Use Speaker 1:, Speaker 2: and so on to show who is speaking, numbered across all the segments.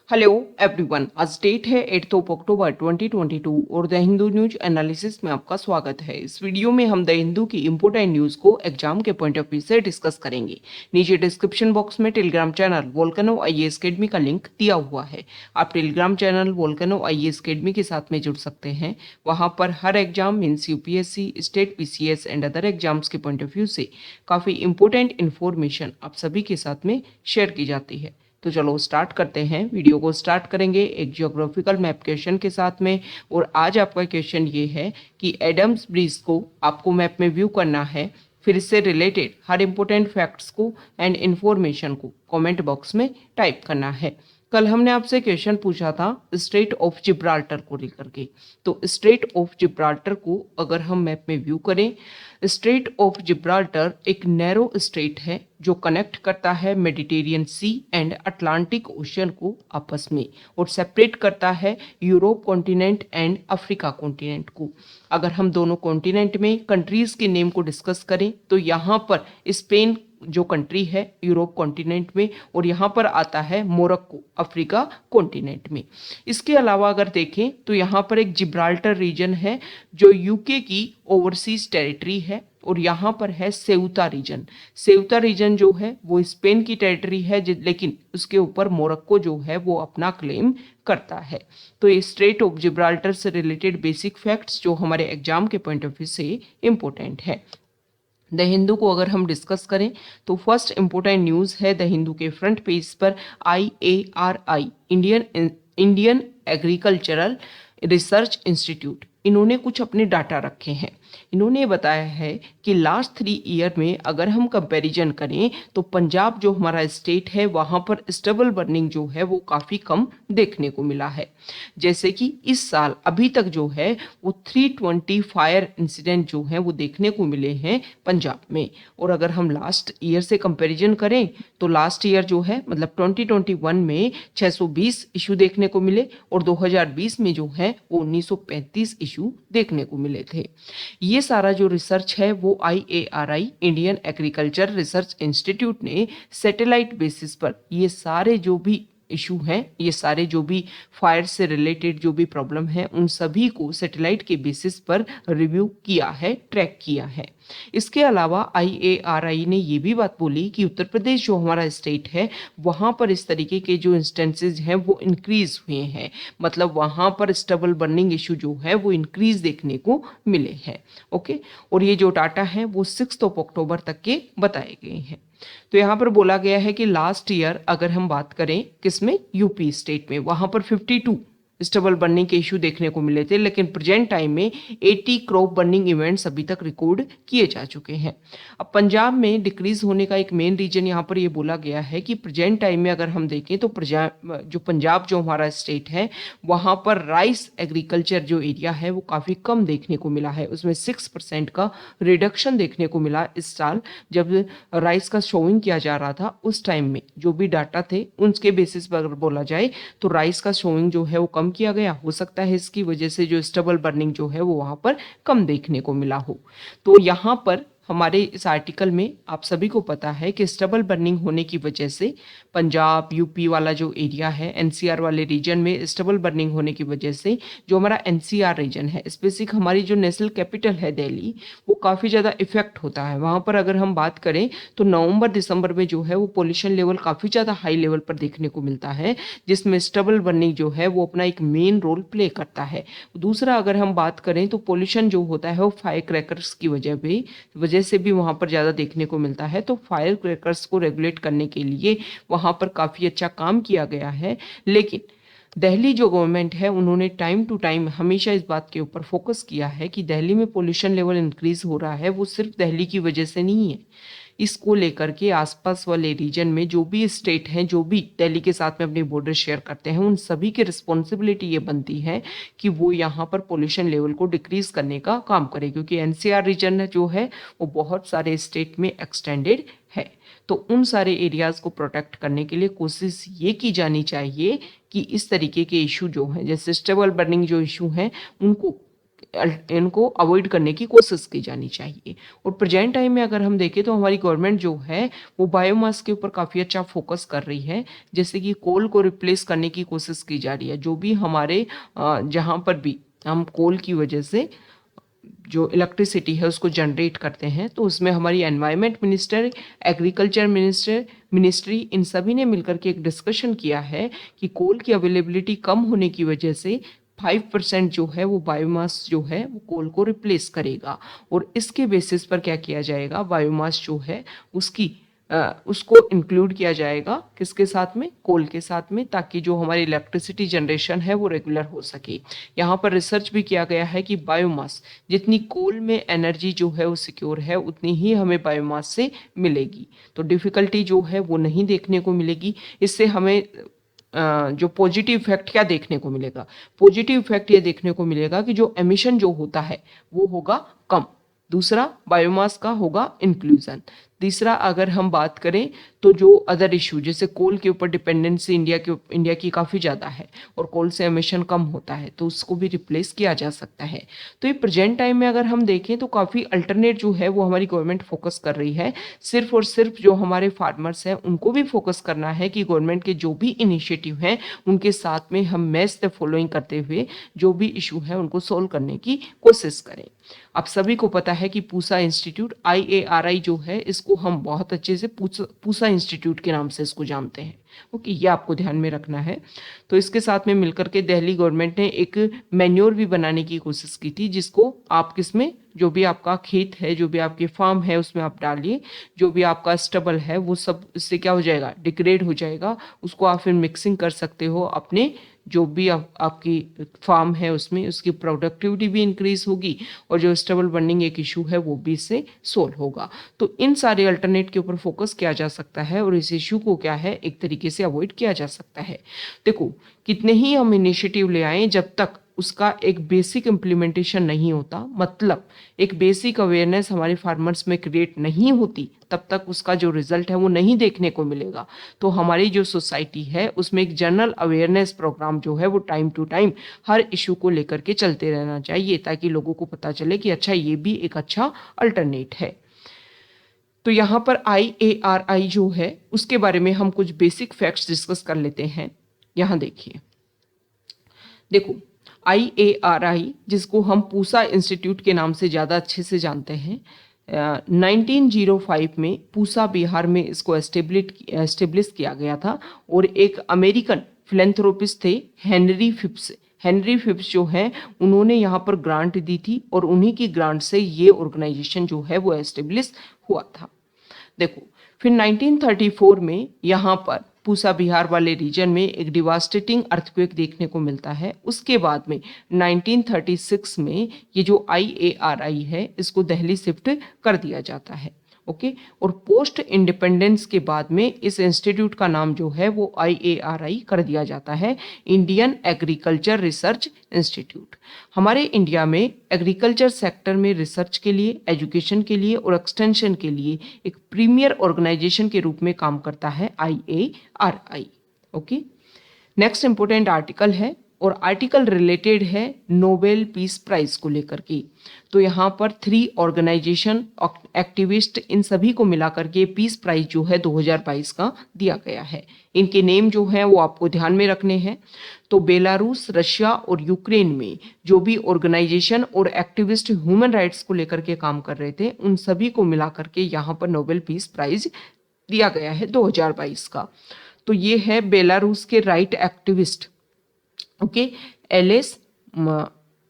Speaker 1: Hello everyone, आज date है 8 अक्टूबर 2022 और द हिंदू न्यूज एनालिसिस में आपका स्वागत है। इस वीडियो में हम द हिंदू की इंपोर्टेंट न्यूज को एग्जाम के पॉइंट ऑफ व्यू से डिस्कस करेंगे। नीचे डिस्क्रिप्शन बॉक्स में Telegram channel volcano IAS academy का लिंक दिया हुआ है। आप Telegram channel volcano IAS academy के साथ में जुड़ सकते हैं। वहां पर हर exam means UPSC, state PCS and other exams के पॉइंट ऑफ व्यू से काफी इंपोर्टेंट इन्फॉर्मेशन आप सभी के साथ में शेयर की जाती है। तो चलो स्टार्ट करते हैं। वीडियो को स्टार्ट करेंगे एक जियोग्राफिकल मैप क्वेश्चन के साथ में। और आज आपका क्वेश्चन ये है कि एडम्स ब्रिज को आपको मैप में व्यू करना है। फिर इससे रिलेटेड हर इंपॉर्टेंट फैक्ट्स को एंड इन्फॉर्मेशन को कमेंट बॉक्स में टाइप करना है। कल हमने आपसे क्वेश्चन पूछा था स्ट्रेट ऑफ जिब्राल्टर को लेकर के। तो स्ट्रेट ऑफ जिब्राल्टर को अगर हम मैप में व्यू करें, स्ट्रेट ऑफ जिब्राल्टर एक नैरो स्ट्रेट है जो कनेक्ट करता है Mediterranean sea and Atlantic ocean को आपस में और सेपरेट करता है Europe continent and Africa continent को। अगर हम दोनों कॉन्टिनेंट में कंट्रीज के नेम को डिस्कस करें तो यहाँ पर स्पेन जो कंट्री है यूरोप कॉन्टिनेंट में, और यहाँ पर आता है मोरक्को अफ्रीका कॉन्टिनेंट में। इसके अलावा अगर देखें तो यहाँ पर एक जिब्राल्टर रीजन है जो यूके की ओवरसीज टेरिटरी है, और यहाँ पर है सेउता रीजन। सेउता रीजन जो है वो स्पेन की टेरिटरी है, लेकिन उसके ऊपर मोरक्को जो है वो अपना क्लेम करता है। तो ये स्ट्रेट ऑफ जिब्राल्टर से रिलेटेड बेसिक फैक्ट्स जो हमारे एग्जाम के पॉइंट ऑफ व्यू से इंपॉर्टेंट है। द हिंदू को अगर हम डिस्कस करें तो फर्स्ट इंपॉर्टेंट न्यूज़ है द हिंदू के फ्रंट पेज पर IARI Indian agricultural research institute, इन्होंने कुछ अपने डाटा रखे हैं। इन्होंने बताया है कि लास्ट 3 ईयर में अगर हम कंपैरिजन करें तो पंजाब जो हमारा स्टेट है वहाँ पर स्टबल बर्निंग जो है वो काफ़ी कम देखने को मिला है। जैसे कि इस साल अभी तक जो है वो 320 फायर इंसिडेंट जो है वो देखने को मिले हैं पंजाब में। और अगर हम लास्ट ईयर से कंपैरिजन करें तो लास्ट ईयर जो है मतलब 2021 में 620 इशू देखने को मिले और 2020 में जो है वो 1935 इशू देखने को मिले थे। ये सारा जो रिसर्च है वो IARI Indian agriculture research institute ने सैटेलाइट बेसिस पर ये सारे जो भी इशू हैं, ये सारे जो भी फायर से रिलेटेड जो भी प्रॉब्लम है उन सभी को सैटेलाइट के बेसिस पर रिव्यू किया है, ट्रैक किया है। इसके अलावा IARI ने ये भी बात बोली कि उत्तर प्रदेश जो हमारा स्टेट है वहाँ पर इस तरीके के जो इंस्टेंसेस हैं वो इंक्रीज हुए हैं, मतलब वहाँ पर स्टबल बर्निंग इशू जो है वो इंक्रीज देखने को मिले हैं। ओके, और ये जो डाटा है वो 6 अक्टूबर तक के बताए गए हैं। तो यहाँ पर बोला गया है कि लास्ट ईयर अगर हम बात करें किसमें, यूपी स्टेट में, वहाँ पर 52 स्टबल बर्निंग के इशू देखने को मिले थे, लेकिन प्रेजेंट टाइम में 80 क्रॉप बर्निंग इवेंट्स अभी तक रिकॉर्ड किए जा चुके हैं। अब पंजाब में डिक्रीज होने का एक मेन रीजन यहाँ पर ये बोला गया है कि प्रेजेंट टाइम में अगर हम देखें तो पंजाब जो हमारा स्टेट है वहाँ पर राइस एग्रीकल्चर जो एरिया है वो काफ़ी कम देखने को मिला है। उसमें 6% का रिडक्शन देखने को मिला इस साल। जब राइस का शोइंग किया जा रहा था उस टाइम में जो भी डाटा थे उनके बेसिस पर अगर बोला जाए तो राइस का शोइंग जो है वो कम किया गया। हो सकता है इसकी वजह से जो स्टबल बर्निंग जो है वो वहां पर कम देखने को मिला हो। तो यहाँ पर हमारे इस आर्टिकल में आप सभी को पता है कि स्टबल बर्निंग होने की वजह से पंजाब यूपी वाला जो एरिया है एनसीआर वाले रीजन में स्टबल बर्निंग होने की वजह से जो हमारा एनसीआर रीजन है, स्पेसिफिक हमारी जो नेशनल कैपिटल है दिल्ली, वो काफ़ी ज़्यादा इफेक्ट होता है। वहाँ पर अगर हम बात करें तो नवंबर दिसंबर में जो है वो पोल्यूशन लेवल काफ़ी ज़्यादा हाई लेवल पर देखने को मिलता है, जिसमें स्टबल बर्निंग जो है वो अपना एक मेन रोल प्ले करता है। दूसरा अगर हम बात करें तो पोल्यूशन जो होता है वो फायर क्रैकर्स की वजह से भी वहाँ पर ज़्यादा देखने को मिलता है। तो फायर क्रैकर्स को रेगुलेट करने के लिए वहाँ पर काफ़ी अच्छा काम किया गया है, लेकिन दिल्ली जो गवर्नमेंट है उन्होंने टाइम टू टाइम हमेशा इस बात के ऊपर फोकस किया है कि दिल्ली में पोल्यूशन लेवल इंक्रीज हो रहा है वो सिर्फ दिल्ली की वजह से नहीं है। इसको लेकर के आसपास वाले रीजन में जो भी स्टेट हैं जो भी दिल्ली के साथ में अपने बॉर्डर शेयर करते हैं उन सभी की रिस्पॉन्सिबिलिटी ये बनती है कि वो यहाँ पर पोल्यूशन लेवल को डिक्रीज करने का काम करे, क्योंकि एनसीआर रीजन जो है वो बहुत सारे स्टेट में एक्सटेंडेड है। तो उन सारे एरियाज को प्रोटेक्ट करने के लिए कोशिश ये की जानी चाहिए कि इस तरीके के इशू जो हैं जैसे स्टेबल बर्निंग जो इशू हैं उनको इनको अवॉइड करने की कोशिश की जानी चाहिए। और प्रेजेंट टाइम में अगर हम देखें तो हमारी गवर्नमेंट जो है वो बायोमास के ऊपर काफ़ी अच्छा फोकस कर रही है, जैसे कि कोल को रिप्लेस करने की कोशिश की जा रही है। जो भी हमारे जहाँ पर भी हम कोल की वजह से जो इलेक्ट्रिसिटी है उसको जनरेट करते हैं, तो उसमें हमारी एनवायरनमेंट मिनिस्टर, एग्रीकल्चर मिनिस्ट्री इन सभी ने मिलकर के एक डिस्कशन किया है कि कोल की अवेलेबिलिटी कम होने की वजह से 5% जो है वो बायोमास जो है वो कोल को रिप्लेस करेगा। और इसके बेसिस पर क्या किया जाएगा, बायोमास जो है उसको इंक्लूड किया जाएगा किसके साथ में, कोल के साथ में, ताकि जो हमारी इलेक्ट्रिसिटी जनरेशन है वो रेगुलर हो सके। यहाँ पर रिसर्च भी किया गया है कि बायोमास जितनी कोल में एनर्जी जो है वो सिक्योर है उतनी ही हमें बायोमास से मिलेगी, तो डिफ़िकल्टी जो है वो नहीं देखने को मिलेगी। इससे हमें जो पॉजिटिव इफेक्ट क्या देखने को मिलेगा, पॉजिटिव इफेक्ट ये देखने को मिलेगा कि जो एमिशन जो होता है वो होगा कम। दूसरा, बायोमास का होगा इंक्लूजन। तीसरा, अगर हम बात करें तो जो अदर इशू जैसे कोल के ऊपर डिपेंडेंसी इंडिया की काफ़ी ज़्यादा है और कोल से एमिशन कम होता है, तो उसको भी रिप्लेस किया जा सकता है। तो ये प्रेजेंट टाइम में अगर हम देखें तो काफ़ी अल्टरनेट जो है वो हमारी गवर्नमेंट फोकस कर रही है। सिर्फ और सिर्फ जो हमारे फार्मर्स हैं उनको भी फोकस करना है कि गवर्नमेंट के जो भी इनिशिएटिव हैं उनके साथ में हम मैच द फॉलोइंग करते हुए जो भी इशू है उनको सोल्व करने की कोशिश करें। आप सभी को पता है कि पूसा इंस्टीट्यूट IARI जो है इसको हम बहुत अच्छे से पूसा इंस्टीट्यूट के नाम से इसको जानते हैं। ओके, ये आपको ध्यान में रखना है। तो इसके साथ में मिलकर के दिल्ली गवर्नमेंट ने एक मैन्योर भी बनाने की कोशिश की थी, जिसको आप किसमें, जो भी आपका खेत है, जो भी आपके फार्म है उसमें आप डालिए। जो भी आपका स्टबल है वो सब इससे क्या हो जाएगा, डिग्रेड हो जाएगा। उसको आप फिर मिक्सिंग कर सकते हो अपने जो भी आपकी फार्म है उसमें, उसकी प्रोडक्टिविटी भी इंक्रीज होगी और जो स्टबल बर्निंग एक इशू है वो भी इससे सोल्व होगा। तो इन सारे अल्टरनेट के ऊपर फोकस किया जा सकता है और इस इशू को क्या है एक तरीके से अवॉइड किया जा सकता है। देखो, कितने ही हम इनिशिएटिव ले आए, जब तक उसका एक बेसिक इम्प्लीमेंटेशन नहीं होता, मतलब एक बेसिक अवेयरनेस हमारे फार्मर्स में क्रिएट नहीं होती, तब तक उसका जो रिजल्ट है वो नहीं देखने को मिलेगा। तो हमारी जो सोसाइटी है उसमें एक जनरल अवेयरनेस प्रोग्राम जो है वो टाइम टू टाइम हर इशू को लेकर के चलते रहना चाहिए, ताकि लोगों को पता चले कि अच्छा ये भी एक अच्छा अल्टरनेट है। तो यहाँ पर IARI जो है उसके बारे में हम कुछ बेसिक फैक्ट्स डिस्कस कर लेते हैं। यहाँ देखिए, देखो IARI जिसको हम पूसा इंस्टीट्यूट के नाम से ज़्यादा अच्छे से जानते हैं, 1905 में पूसा बिहार में इसको एस्टेब्लिश किया गया था। और एक अमेरिकन फिलेंथ्रोपिस्ट थे हेनरी फिप्स जो है उन्होंने यहाँ पर ग्रांट दी थी और उन्हीं की ग्रांट से ये ऑर्गेनाइजेशन जो है वो एस्टेब्लिश हुआ था। देखो, फिर 1934 में यहाँ पर पूसा बिहार वाले रीजन में एक डिवास्टेटिंग अर्थक्वेक देखने को मिलता है। उसके बाद में 1936 में ये जो IARI है इसको दिल्ली शिफ्ट कर दिया जाता है। ओके, और पोस्ट इंडिपेंडेंस के बाद में इस इंस्टीट्यूट का नाम जो है वो IARI कर दिया जाता है, इंडियन एग्रीकल्चर रिसर्च इंस्टीट्यूट। हमारे इंडिया में एग्रीकल्चर सेक्टर में रिसर्च के लिए, एजुकेशन के लिए और एक्सटेंशन के लिए एक प्रीमियर ऑर्गेनाइजेशन के रूप में काम करता है IARI। Okay, next important article है और आर्टिकल रिलेटेड है नोबेल पीस प्राइज को लेकर के। तो यहाँ पर 3 ऑर्गेनाइजेशन, एक्टिविस्ट, इन सभी को मिलाकर के पीस प्राइज जो है 2022 का दिया गया है। इनके नेम जो हैं वो आपको ध्यान में रखने हैं। तो बेलारूस, रशिया और यूक्रेन में जो भी ऑर्गेनाइजेशन और एक्टिविस्ट ह्यूमन राइट्स को लेकर के काम कर रहे थे, उन सभी को मिलाकर के यहाँ पर नोबेल पीस प्राइज दिया गया है 2022 का। तो ये है बेलारूस के राइट एक्टिविस्ट, ओके, एलेस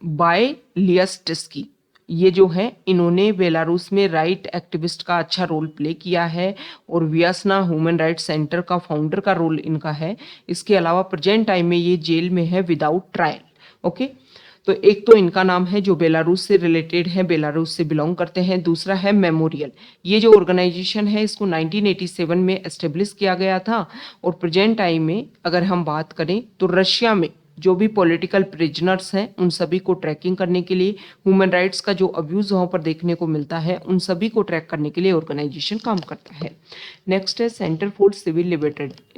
Speaker 1: बायलियस्टस्की। ये जो है इन्होंने बेलारूस में राइट एक्टिविस्ट का अच्छा रोल प्ले किया है और वियसना ह्यूमन राइट्स सेंटर का फाउंडर का रोल इनका है। इसके अलावा प्रेजेंट टाइम में ये जेल में है विदाउट ट्रायल। ओके, तो एक तो इनका नाम है जो बेलारूस से रिलेटेड है, बेलारूस से बिलोंग करते हैं। दूसरा है मेमोरियल। ये जो ऑर्गेनाइजेशन है इसको 1987 में एस्टेब्लिश किया गया था और प्रेजेंट टाइम में अगर हम बात करें तो रशिया में जो भी पॉलिटिकल प्रिजनर्स हैं उन सभी को ट्रैकिंग करने के लिए, ह्यूमन राइट्स का जो अब्यूज वहाँ पर देखने को मिलता है उन सभी को ट्रैक करने के लिए ऑर्गेनाइजेशन काम करता है। नेक्स्ट है सेंटर फॉर सिविल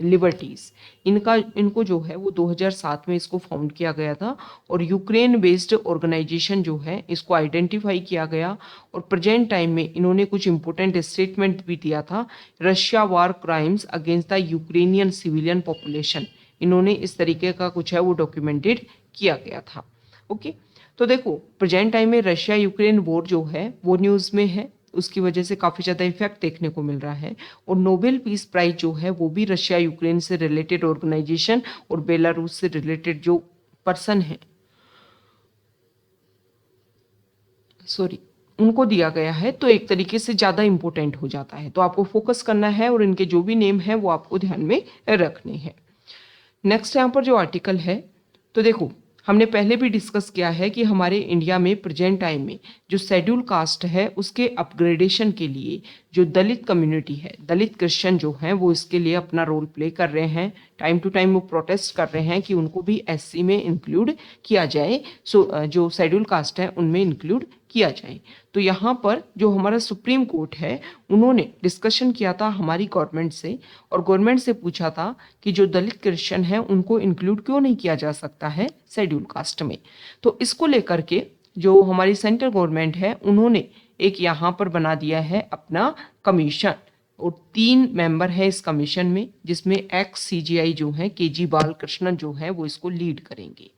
Speaker 1: लिबर्टीज। इनको जो है वो 2007 में इसको फाउंड किया गया था और यूक्रेन बेस्ड ऑर्गेनाइजेशन जो है इसको आइडेंटिफाई किया गया और प्रेजेंट टाइम में इन्होंने कुछ इंपॉर्टेंट स्टेटमेंट भी दिया था। Russia war crimes against the Ukrainian civilian population, इन्होंने इस तरीके का कुछ है वो डॉक्यूमेंटेड किया गया था। ओके, तो देखो प्रेजेंट टाइम में रशिया यूक्रेन वॉर जो है वो न्यूज़ में है, उसकी वजह से काफ़ी ज़्यादा इफेक्ट देखने को मिल रहा है। और नोबेल पीस प्राइज जो है वो भी रशिया यूक्रेन से रिलेटेड ऑर्गेनाइजेशन और बेलारूस से रिलेटेड जो पर्सन है उनको दिया गया है, तो एक तरीके से ज़्यादा इंपॉर्टेंट हो जाता है। तो आपको फोकस करना है और इनके जो भी नेम है वो आपको ध्यान में रखने हैं। नेक्स्ट यहाँ पर जो आर्टिकल है, तो देखो हमने पहले भी डिस्कस किया है कि हमारे इंडिया में प्रेजेंट टाइम में जो शेड्यूल कास्ट है उसके अपग्रेडेशन के लिए जो दलित कम्युनिटी है, दलित क्रिश्चियन जो हैं वो इसके लिए अपना रोल प्ले कर रहे हैं। टाइम टू टाइम वो प्रोटेस्ट कर रहे हैं कि उनको भी एससी में इंक्लूड किया जाए, जो शेड्यूल कास्ट है उनमें इंक्लूड किया जाए। तो यहाँ पर जो हमारा सुप्रीम कोर्ट है उन्होंने डिस्कशन किया था हमारी गवर्नमेंट से और गवर्नमेंट से पूछा था कि जो दलित क्रिश्चियन हैं उनको इंक्लूड क्यों नहीं किया जा सकता है शेड्यूल कास्ट में। तो इसको लेकर के जो हमारी सेंट्रल गवर्नमेंट है उन्होंने एक यहाँ पर बना दिया है अपना कमीशन और 3 मेंबर है इस कमीशन में, जिसमें एक्स CGI जो है KG बालकृष्णन जो है वो इसको लीड करेंगे।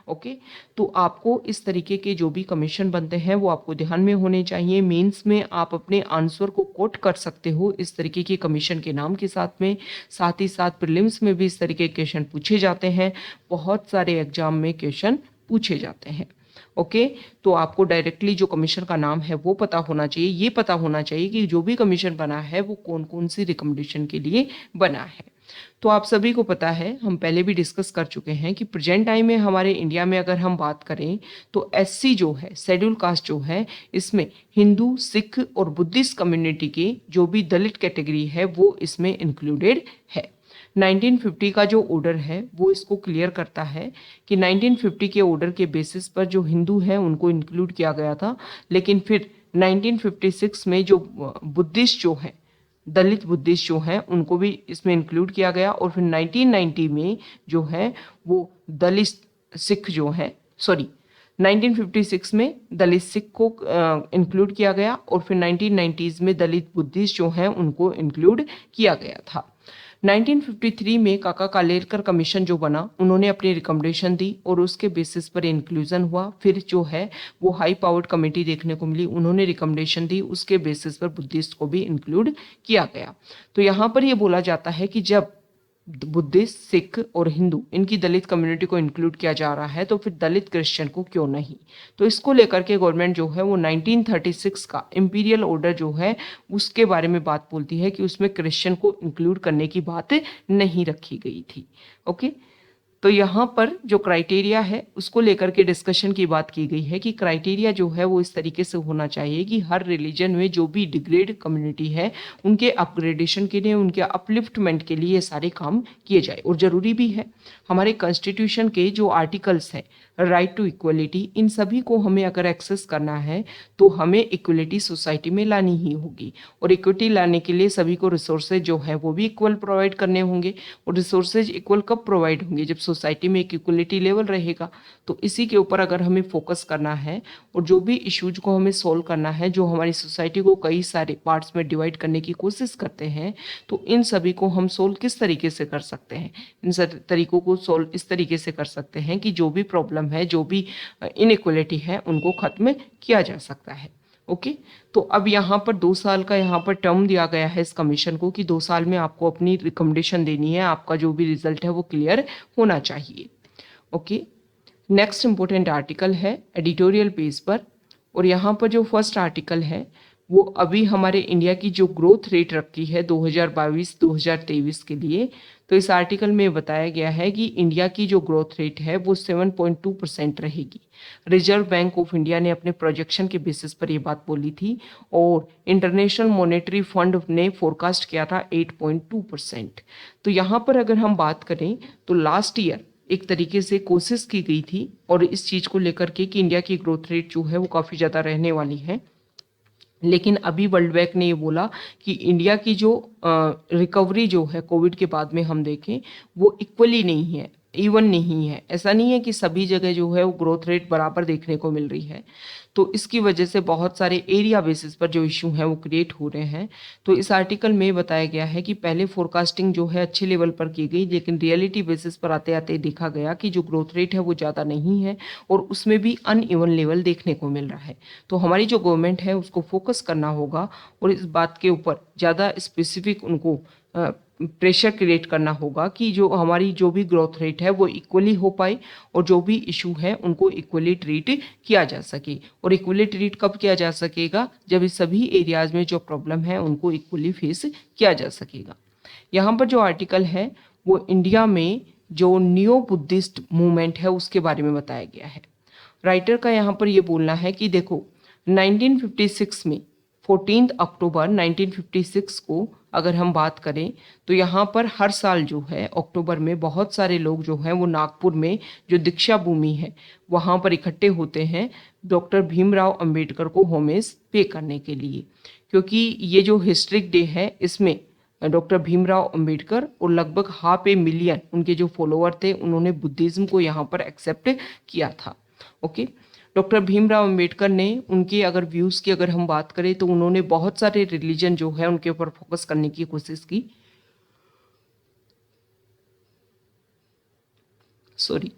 Speaker 1: ओके, तो आपको इस तरीके के जो भी कमीशन बनते हैं वो आपको ध्यान में होने चाहिए। मेंस में आप अपने आंसर को कोट कर सकते हो इस तरीके के कमीशन के नाम के साथ ही साथ प्रीलिम्स में भी इस तरीके के क्वेश्चन पूछे जाते हैं, बहुत सारे एग्जाम में क्वेश्चन पूछे जाते हैं। ओके, तो आपको डायरेक्टली जो कमीशन का नाम है वो पता होना चाहिए। ये पता होना चाहिए कि जो भी कमीशन बना है वो कौन कौन सी रिकमेंडेशन के लिए बना है। तो आप सभी को पता है, हम पहले भी डिस्कस कर चुके हैं कि प्रेजेंट टाइम में हमारे इंडिया में अगर हम बात करें तो SC जो है शेड्यूल कास्ट जो है इसमें हिंदू, सिख और बुद्धिस्ट कम्युनिटी के जो भी दलित कैटेगरी है वो इसमें इंक्लूडेड है। 1950 का जो ऑर्डर है वो इसको क्लियर करता है कि 1950 के ऑर्डर के बेसिस पर जो हिंदू हैं उनको इंक्लूड किया गया था, लेकिन फिर 1956 में जो बुद्धिस्ट जो है, दलित बुद्धिस्ट जो हैं उनको भी इसमें इंक्लूड किया गया और फिर 1990 में जो है वो दलित सिख जो है 1956 में दलित सिख को इंक्लूड किया गया और फिर 1990s में दलित बुद्धिस्ट जो हैं उनको इंक्लूड किया गया था। 1953 में काका कालेलकर कमीशन जो बना उन्होंने अपनी रिकमेंडेशन दी और उसके बेसिस पर इंक्लूजन हुआ। फिर जो है वो हाई पावर्ड कमेटी देखने को मिली, उन्होंने रिकमेंडेशन दी, उसके बेसिस पर बुद्धिस्ट को भी इंक्लूड किया गया। तो यहाँ पर ये बोला जाता है कि जब बुद्धिस्ट, सिख और हिंदू इनकी दलित कम्युनिटी को इंक्लूड किया जा रहा है तो फिर दलित क्रिश्चियन को क्यों नहीं। तो इसको लेकर के गवर्नमेंट जो है वो 1936 का इंपीरियल ऑर्डर जो है उसके बारे में बात बोलती है कि उसमें क्रिश्चियन को इंक्लूड करने की बात नहीं रखी गई थी। ओके, तो यहाँ पर जो क्राइटेरिया है उसको लेकर के डिस्कशन की बात की गई है कि क्राइटेरिया जो है वो इस तरीके से होना चाहिए कि हर रिलीजन में जो भी डिग्रेड कम्युनिटी है उनके अपग्रेडेशन के लिए, उनके अपलिफ्टमेंट के लिए ये सारे काम किए जाए। और ज़रूरी भी है, हमारे कॉन्स्टिट्यूशन के जो आर्टिकल्स हैं, राइट टू इक्वलिटी, इन सभी को हमें अगर एक्सेस करना है तो हमें इक्वलिटी सोसाइटी में लानी ही होगी। और इक्विटी लाने के लिए सभी को रिसोर्सेज जो है वो भी इक्वल प्रोवाइड करने होंगे। और रिसोर्सेज इक्वल कब प्रोवाइड होंगे? जब सोसाइटी में एक इक्वलिटी लेवल रहेगा। तो इसी के ऊपर अगर हमें फोकस करना है और जो भी इश्यूज को हमें सोल्व करना है, जो हमारी सोसाइटी को कई सारे पार्ट्स में डिवाइड करने की कोशिश करते हैं, तो इन सभी को हम सोल्व किस तरीके से कर सकते हैं? इन तरीकों को सोल्व इस तरीके से कर सकते हैं कि जो भी प्रॉब्लम है, जो भी इनइक्वलिटी है, उनको खत्म किया जा सकता है। ओके, तो अब यहाँ पर 2 साल का यहाँ पर टर्म दिया गया है इस कमीशन को कि 2 साल में आपको अपनी रिकमेंडेशन देनी है, आपका जो भी रिजल्ट है वो क्लियर होना चाहिए। ओके, नेक्स्ट इंपॉर्टेंट आर्टिकल है एडिटोरियल पेज पर, और यहाँ पर जो फर्स्ट आर्टिकल है वो अभी हमारे इंडिया की जो ग्रोथ रेट रखी है 2022-2023 के लिए, तो इस आर्टिकल में बताया गया है कि इंडिया की जो ग्रोथ रेट है वो 7.2% रहेगी। रिजर्व बैंक ऑफ इंडिया ने अपने प्रोजेक्शन के बेसिस पर ये बात बोली थी और इंटरनेशनल मॉनेटरी फंड ने फोरकास्ट किया था 8.2%। तो यहाँ पर अगर हम बात करें तो लास्ट ईयर एक तरीके से कोशिश की गई थी और इस चीज़ को लेकर के कि इंडिया की ग्रोथ रेट जो है वो काफ़ी ज़्यादा रहने वाली है। लेकिन अभी वर्ल्ड बैंक ने ये बोला कि इंडिया की जो रिकवरी जो है कोविड के बाद में हम देखें वो इक्वली नहीं है, इवन नहीं है। ऐसा नहीं है कि सभी जगह जो है वो ग्रोथ रेट बराबर देखने को मिल रही है। तो इसकी वजह से बहुत सारे एरिया बेसिस पर जो इशू हैं वो क्रिएट हो रहे हैं। तो इस आर्टिकल में बताया गया है कि पहले फोरकास्टिंग जो है अच्छे लेवल पर की गई, लेकिन रियलिटी बेसिस पर आते आते देखा गया कि जो ग्रोथ रेट है वो ज़्यादा नहीं है और उसमें भी अनइवन लेवल देखने को मिल रहा है। तो हमारी जो गवर्नमेंट है उसको फोकस करना होगा और इस बात के ऊपर ज़्यादा स्पेसिफिक उनको प्रेशर क्रिएट करना होगा कि जो हमारी जो भी ग्रोथ रेट है वो इक्वली हो पाए और जो भी इशू है उनको इक्वली ट्रीट किया जा सके। और इक्वली ट्रीट कब किया जा सकेगा? जब इस सभी एरियाज में जो प्रॉब्लम है उनको इक्वली फेस किया जा सकेगा। यहाँ पर जो आर्टिकल है वो इंडिया में जो नियो बुद्धिस्ट मूवमेंट है उसके बारे में बताया गया है। राइटर का यहाँ पर ये बोलना है कि देखो 1956 में 14 अक्टूबर 1956 को अगर हम बात करें तो यहाँ पर हर साल जो है अक्टूबर में बहुत सारे लोग जो हैं वो नागपुर में जो दीक्षा भूमि है वहाँ पर इकट्ठे होते हैं डॉक्टर भीमराव अंबेडकर को होमेज पे करने के लिए, क्योंकि ये जो हिस्ट्रिक डे है इसमें डॉक्टर भीमराव अंबेडकर और लगभग 500,000 उनके जो फॉलोअर थे उन्होंने बुद्धिज्म को यहाँ पर एक्सेप्ट किया था। ओके, डॉक्टर भीमराव अंबेडकर ने उनके अगर व्यूज़ की अगर हम बात करें तो उन्होंने बहुत सारे रिलीजन जो है उनके ऊपर फोकस करने की कोशिश की। सॉरी।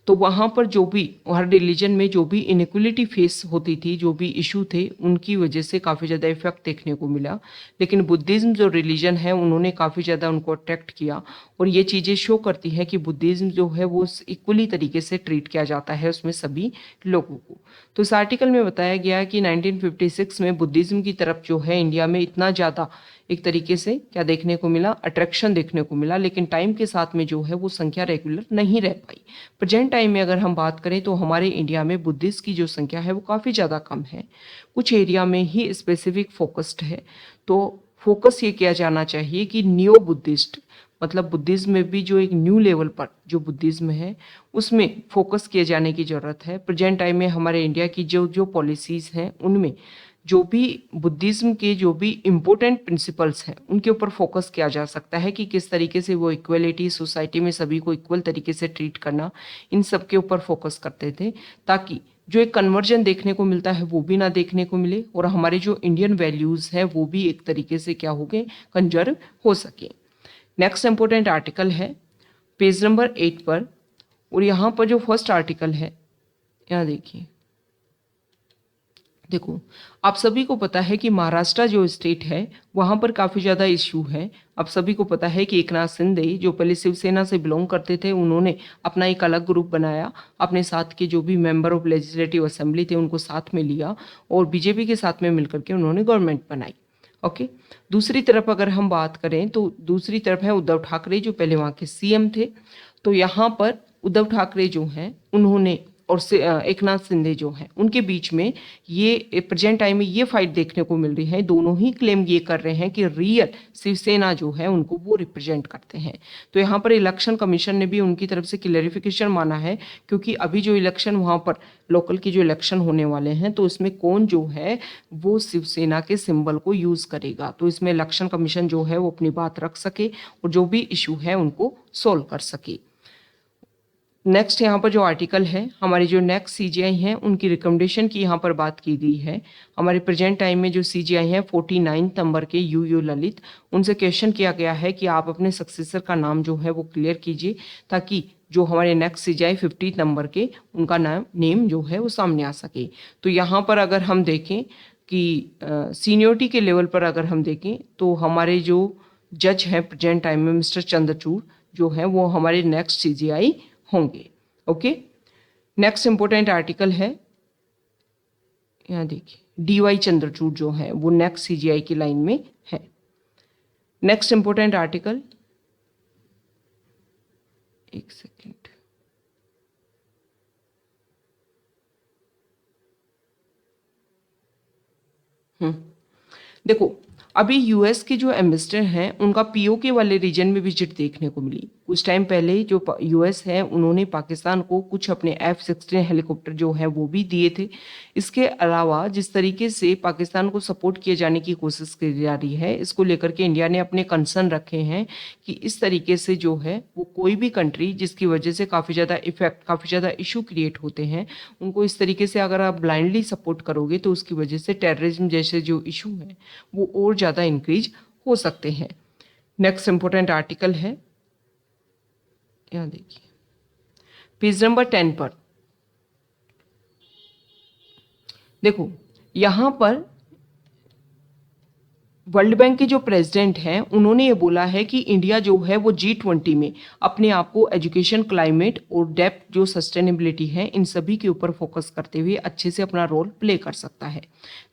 Speaker 1: तो वहाँ पर जो भी हर रिलीजन में जो भी इनइक्वलिटी फेस होती थी, जो भी इशू थे, उनकी वजह से काफ़ी ज़्यादा इफेक्ट देखने को मिला। लेकिन बुद्धिज़्म जो रिलीजन है उन्होंने काफ़ी ज़्यादा उनको अट्रैक्ट किया और ये चीज़ें शो करती है कि बुद्धिज़्म जो है वो इक्वली तरीके से ट्रीट किया जाता है उसमें सभी लोगों को। तो इस आर्टिकल में बताया गया कि 1956 में बुद्धिज़्म की तरफ जो है इंडिया में इतना ज़्यादा एक तरीके से क्या देखने को मिला, अट्रैक्शन देखने को मिला, लेकिन टाइम के साथ में जो है वो संख्या रेगुलर नहीं रह पाई। प्रेजेंट टाइम में अगर हम बात करें तो हमारे इंडिया में बुद्धिस्ट की जो संख्या है वो काफ़ी ज़्यादा कम है, कुछ एरिया में ही स्पेसिफिक फोकस्ड है। तो फोकस ये किया जाना चाहिए कि न्यू बुद्धिस्ट मतलब बुद्धिज्म में भी जो एक न्यू लेवल पर जो बुद्धिज्म है उसमें फोकस किए जाने की ज़रूरत है। प्रेजेंट टाइम में हमारे इंडिया की जो जो पॉलिसीज़ हैं उनमें जो भी बुद्धिज्म के जो भी इम्पोर्टेंट प्रिंसिपल्स हैं उनके ऊपर फोकस किया जा सकता है कि किस तरीके से वो इक्वलिटी सोसाइटी में सभी को इक्वल तरीके से ट्रीट करना, इन सब के ऊपर फोकस करते थे ताकि जो एक कन्वर्जन देखने को मिलता है वो भी ना देखने को मिले और हमारे जो इंडियन वैल्यूज़ हैं वो भी एक तरीके से क्या हो गए, कंजर्व हो सके। नेक्स्ट इंपॉर्टेंट आर्टिकल है पेज नंबर 8 पर और यहाँ पर जो फर्स्ट आर्टिकल है यहाँ देखिए। देखो, आप सभी को पता है कि महाराष्ट्र जो स्टेट है वहाँ पर काफ़ी ज़्यादा इश्यू है। आप सभी को पता है कि एकनाथ शिंदे जो पहले शिवसेना से बिलोंग करते थे उन्होंने अपना एक अलग ग्रुप बनाया, अपने साथ के जो भी मेंबर ऑफ लेजिस्लेटिव असेंबली थे उनको साथ में लिया और बीजेपी के साथ में मिलकर के उन्होंने गवर्नमेंट बनाई। ओके, दूसरी तरफ अगर हम बात करें तो दूसरी तरफ है उद्धव ठाकरे जो पहले वहाँ के सीएम थे। तो यहाँ पर उद्धव ठाकरे जो हैं उन्होंने और एकनाथ शिंदे जो हैं उनके बीच में ये प्रेजेंट टाइम में ये फाइट देखने को मिल रही है। दोनों ही क्लेम ये कर रहे हैं कि रियल शिवसेना जो है उनको वो रिप्रेजेंट करते हैं। तो यहाँ पर इलेक्शन कमीशन ने भी उनकी तरफ से क्लेरिफिकेशन माना है, क्योंकि अभी जो इलेक्शन वहाँ पर लोकल की जो इलेक्शन होने वाले हैं तो इसमें कौन जो है वो शिवसेना के सिंबल को यूज़ करेगा, तो इसमें इलेक्शन कमीशन जो है वो अपनी बात रख सके और जो भी इशू है उनको सोल्व कर सके। नेक्स्ट यहाँ पर जो आर्टिकल है हमारे जो नेक्स्ट सीजीआई हैं उनकी रिकमेंडेशन की यहाँ पर बात की गई है। हमारे प्रेजेंट टाइम में जो सीजीआई हैं 49 नंबर के यू ललित, उनसे क्वेश्चन किया गया है कि आप अपने सक्सेसर का नाम जो है वो क्लियर कीजिए ताकि जो हमारे नेक्स्ट सीजीआई 50 नंबर के उनका नेम जो है वो सामने आ सके। तो यहाँ पर अगर हम देखें कि सीनियोरिटी के लेवल पर अगर हम देखें तो हमारे जो जज हैं प्रेजेंट टाइम में मिस्टर चंद्रचूड़ जो हैं वो हमारे नेक्स्ट सीजीआई होंगे। ओके, नेक्स्ट इंपॉर्टेंट आर्टिकल है यहाँ देखिए डीवाई चंद्रचूड़ जो है वो नेक्स्ट सीजीआई की लाइन में है। नेक्स्ट इंपॉर्टेंट आर्टिकल, एक सेकेंड, देखो अभी यूएस के जो एम्बेसडर हैं उनका पीओके वाले रीजन में विजिट देखने को मिली। कुछ टाइम पहले जो यूएस है उन्होंने पाकिस्तान को कुछ अपने F-16 हेलीकॉप्टर जो है वो भी दिए थे। इसके अलावा जिस तरीके से पाकिस्तान को सपोर्ट किए जाने की कोशिश की जा रही है, इसको लेकर के इंडिया ने अपने कंसर्न रखे हैं कि इस तरीके से जो है वो कोई भी कंट्री जिसकी वजह से काफ़ी ज़्यादा इशू क्रिएट होते हैं, उनको इस तरीके से अगर आप ब्लाइंडली सपोर्ट करोगे तो उसकी वजह से टेररिज्म जैसे जो इशू हैं वो और ज़्यादा इंक्रीज हो सकते हैं। नेक्स्ट इंपॉर्टेंट आर्टिकल है, यहाँ देखिए पेज नंबर 10 पर देखो, यहाँ पर वर्ल्ड बैंक के जो प्रेसिडेंट हैं उन्होंने ये बोला है कि इंडिया जो है वो G20 में अपने आप को एजुकेशन, क्लाइमेट और डेप्थ जो सस्टेनेबिलिटी है इन सभी के ऊपर फोकस करते हुए अच्छे से अपना रोल प्ले कर सकता है।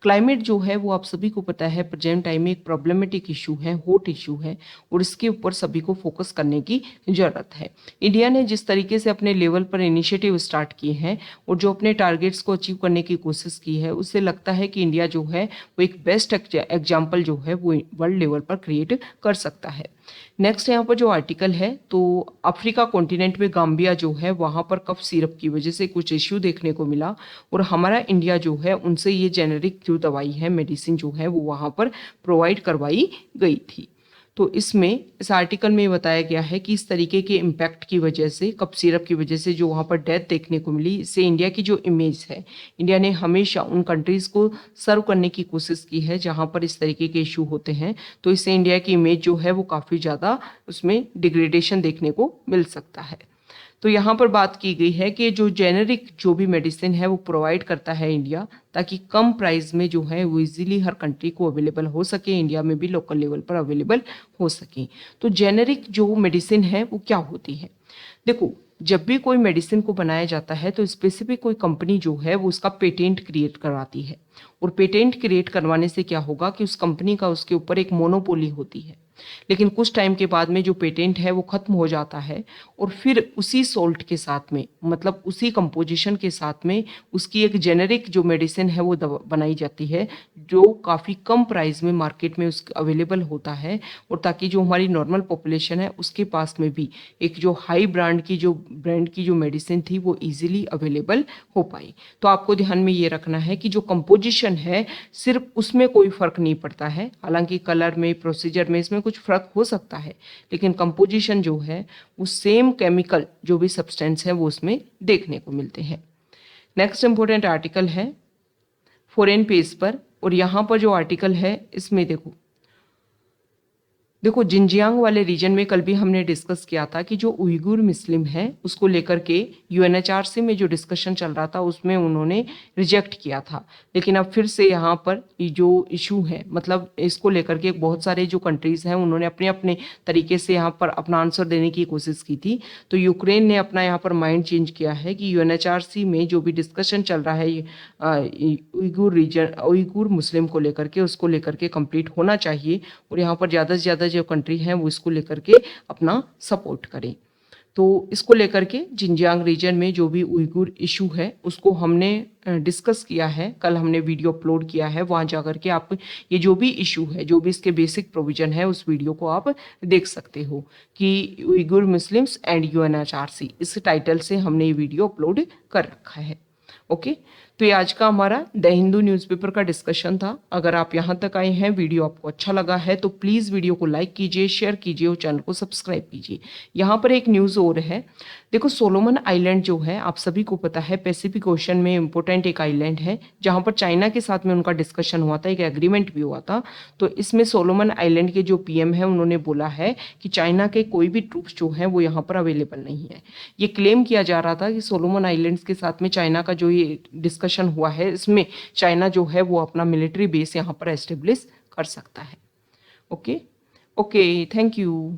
Speaker 1: क्लाइमेट जो है वो आप सभी को पता है प्रेजेंट टाइम में एक प्रॉब्लमेटिक इशू है, हॉट इशू है और इसके ऊपर सभी को फोकस करने की ज़रूरत है। इंडिया ने जिस तरीके से अपने लेवल पर इनिशिएटिव स्टार्ट किए हैं और जो अपने टारगेट्स को अचीव करने की कोशिश की है, उससे लगता है कि इंडिया जो है वो एक बेस्ट एग्जाम्पल जो है वो वर्ल्ड लेवल पर क्रिएट कर सकता है। नेक्स्ट यहाँ पर जो आर्टिकल है, तो अफ्रीका कॉन्टिनेंट में गाम्बिया जो है वहाँ पर कफ सिरप की वजह से कुछ इश्यू देखने को मिला और हमारा इंडिया जो है उनसे ये जेनेरिक जो दवाई है, मेडिसिन जो है वो वहाँ पर प्रोवाइड करवाई गई थी। तो इसमें इस आर्टिकल में बताया गया है कि इस तरीके के इम्पैक्ट की वजह से, कफ सिरप की वजह से जो वहाँ पर डेथ देखने को मिली, इससे इंडिया की जो इमेज है, इंडिया ने हमेशा उन कंट्रीज़ को सर्व करने की कोशिश की है जहाँ पर इस तरीके के इशू होते हैं, तो इससे इंडिया की इमेज जो है वो काफ़ी ज़्यादा उसमें डिग्रेडेशन देखने को मिल सकता है। तो यहाँ पर बात की गई है कि जो जेनेरिक जो भी मेडिसिन है वो प्रोवाइड करता है इंडिया, ताकि कम प्राइस में जो है वो इजीली हर कंट्री को अवेलेबल हो सके, इंडिया में भी लोकल लेवल पर अवेलेबल हो सके। तो जेनेरिक जो मेडिसिन है वो क्या होती है? देखो, जब भी कोई मेडिसिन को बनाया जाता है तो स्पेसिफिक कोई कंपनी जो है वो उसका पेटेंट क्रिएट करवाती है और पेटेंट क्रिएट करवाने से क्या होगा कि उस कंपनी का उसके ऊपर एक मोनोपोली होती है। लेकिन कुछ टाइम के बाद में जो पेटेंट है वो ख़त्म हो जाता है और फिर उसी सोल्ट के साथ में, मतलब उसी कंपोजिशन के साथ में उसकी एक जेनेरिक जो मेडिसिन है वो बनाई जाती है जो काफ़ी कम प्राइस में मार्केट में उसके अवेलेबल होता है, और ताकि जो हमारी नॉर्मल पॉपुलेशन है उसके पास में भी एक जो हाई ब्रांड की जो मेडिसिन थी वो ईजिली अवेलेबल हो पाई। तो आपको ध्यान में ये रखना है कि जो कंपोजिशन है सिर्फ उसमें कोई फ़र्क नहीं पड़ता है, हालांकि कलर में, प्रोसीजर में इसमें कुछ फ़र्क हो सकता है, लेकिन कंपोजिशन जो है वो सेम केमिकल जो भी सब्सटेंस है वो उसमें देखने को मिलते हैं। नेक्स्ट इंपॉर्टेंट आर्टिकल है फॉरेन पेज पर, और यहाँ पर जो आर्टिकल है इसमें देखो जिंजियांग वाले रीजन में कल भी हमने डिस्कस किया था कि जो उइगुर मुस्लिम है उसको लेकर के यूएनएचआरसी में जो डिस्कशन चल रहा था उसमें उन्होंने रिजेक्ट किया था, लेकिन अब फिर से यहाँ पर जो इशू है, मतलब इसको लेकर के बहुत सारे जो कंट्रीज़ हैं उन्होंने अपने अपने तरीके से यहाँ पर अपना आंसर देने की कोशिश की थी। तो यूक्रेन ने अपना यहाँ पर माइंड चेंज किया है कि यूएनएचआरसी में जो भी डिस्कशन चल रहा है उइगुर मुस्लिम को लेकर के, उसको लेकर के कंप्लीट होना चाहिए और यहाँ पर ज़्यादा से ज़्यादा जो कंट्री हैं वो इसको लेकर के अपना सपोर्ट करें। तो इसको लेकर के जिंजियांग रीजन में जो भी उइगुर इशू है उसको हमने डिस्कस किया है, कल हमने वीडियो अपलोड किया है, वहाँ जाकर के आप ये जो भी इशू है, जो भी इसके बेसिक प्रोविजन है उस वीडियो को आप देख सकते हो कि उइगुर मुस्लिम्स एंड यूएनएचआरसी, इस टाइटल से हमने ये वीडियो अपलोड कर रखा है। ओके, तो ये आज का हमारा द हिंदू न्यूज़पेपर का डिस्कशन था। अगर आप यहाँ तक आए हैं, वीडियो आपको अच्छा लगा है तो प्लीज़ वीडियो को लाइक कीजिए, शेयर कीजिए और चैनल को सब्सक्राइब कीजिए। यहाँ पर एक न्यूज़ और है, देखो सोलोमन आइलैंड जो है आप सभी को पता है पैसिफिक ओशन में इम्पोर्टेंट एक आइलैंड है जहाँ पर चाइना के साथ में उनका डिस्कशन हुआ था, एक एग्रीमेंट भी हुआ था। तो इसमें सोलोमन आइलैंड के जो पीएम है उन्होंने बोला है कि चाइना के कोई भी ट्रूप्स जो हैं वो यहाँ पर अवेलेबल नहीं है। ये क्लेम किया जा रहा था कि सोलोमन आइलैंड्स के साथ में चाइना का जो ये डिस्कशन हुआ है इसमें चाइना जो है वो अपना मिलिट्री बेस यहाँ पर एस्टेब्लिश कर सकता है। Okay, thank you.